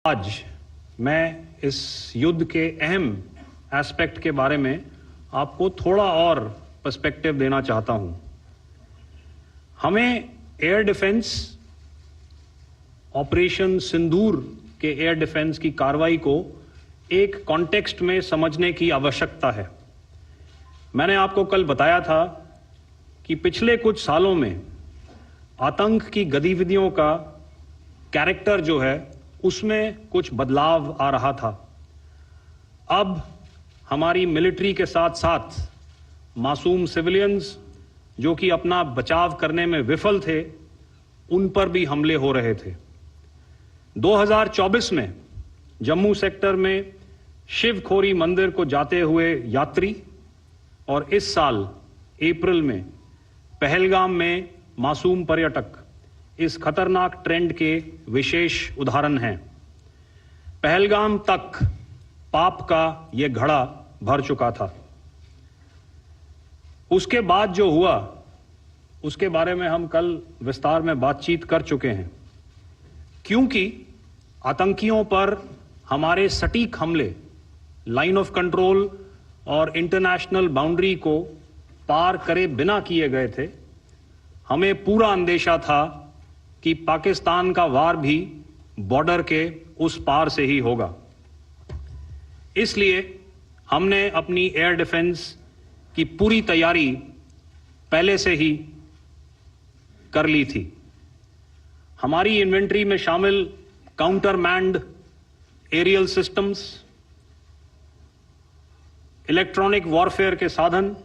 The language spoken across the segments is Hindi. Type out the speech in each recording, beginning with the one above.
आज मैं इस युद्ध के अहम एस्पेक्ट के बारे में आपको थोड़ा और पर्सपेक्टिव देना चाहता हूं। हमें एयर डिफेंस ऑपरेशन सिंदूर के एयर डिफेंस की कार्रवाई को एक कॉन्टेक्स्ट में समझने की आवश्यकता है। मैंने आपको कल बताया था कि पिछले कुछ सालों में आतंक की गतिविधियों का कैरेक्टर जो है उसमें कुछ बदलाव आ रहा था। अब हमारी मिलिट्री के साथ साथ मासूम सिविलियंस जो कि अपना बचाव करने में विफल थे, उन पर भी हमले हो रहे थे। 2024 में जम्मू सेक्टर में शिवखोरी मंदिर को जाते हुए यात्री और इस साल अप्रैल में पहलगाम में मासूम पर्यटक इस खतरनाक ट्रेंड के विशेष उदाहरण हैं। पहलगाम तक पाप का यह घड़ा भर चुका था। उसके बाद जो हुआ उसके बारे में हम कल विस्तार में बातचीत कर चुके हैं। क्योंकि आतंकियों पर हमारे सटीक हमले लाइन ऑफ कंट्रोल और इंटरनेशनल बाउंड्री को पार करे बिना किए गए थे, हमें पूरा अंदेशा था कि पाकिस्तान का वार भी बॉर्डर के उस पार से ही होगा। इसलिए हमने अपनी एयर डिफेंस की पूरी तैयारी पहले से ही कर ली थी। हमारी इन्वेंट्री में शामिल counter manned aerial systems, electronic warfare के साधन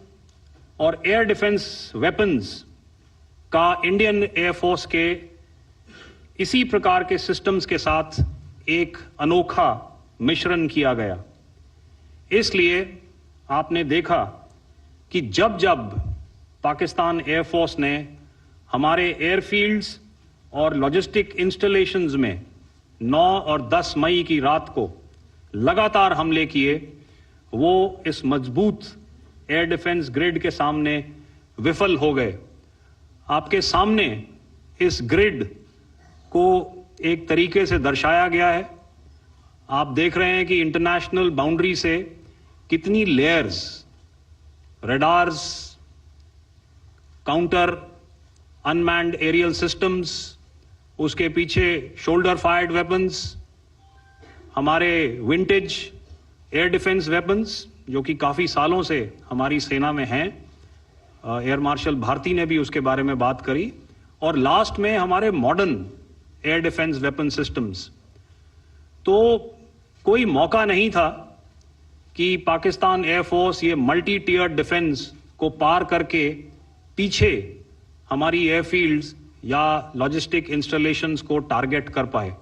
और एयर डिफेंस वेपन्स का इंडियन एयरफोर्स के इसी प्रकार के सिस्टम्स के साथ एक अनोखा मिश्रण किया गया। इसलिए आपने देखा कि जब जब पाकिस्तान एयरफोर्स ने हमारे एयरफील्ड्स और लॉजिस्टिक इंस्टॉलेशंस में 9 और 10 मई की रात को लगातार हमले किए, वो इस मजबूत एयर डिफेंस ग्रिड के सामने विफल हो गए। आपके सामने इस ग्रिड को एक तरीके से दर्शाया गया है। आप देख रहे हैं कि इंटरनेशनल बाउंड्री से कितनी layers, radars, counter unmanned aerial systems, उसके पीछे शोल्डर फायर्ड वेपन्स, हमारे विंटेज एयर डिफेंस वेपन्स जो कि काफी सालों से हमारी सेना में हैं। एयर मार्शल भारती ने भी उसके बारे में बात करी। और लास्ट में हमारे modern air defence weapon systems. तो कोई मौका नहीं था कि पाकिस्तान एयरफोर्स ये मल्टी टियर डिफेंस को पार करके पीछे हमारी एयरफील्ड्स या लॉजिस्टिक इंस्टॉलेशंस को टारगेट कर पाए।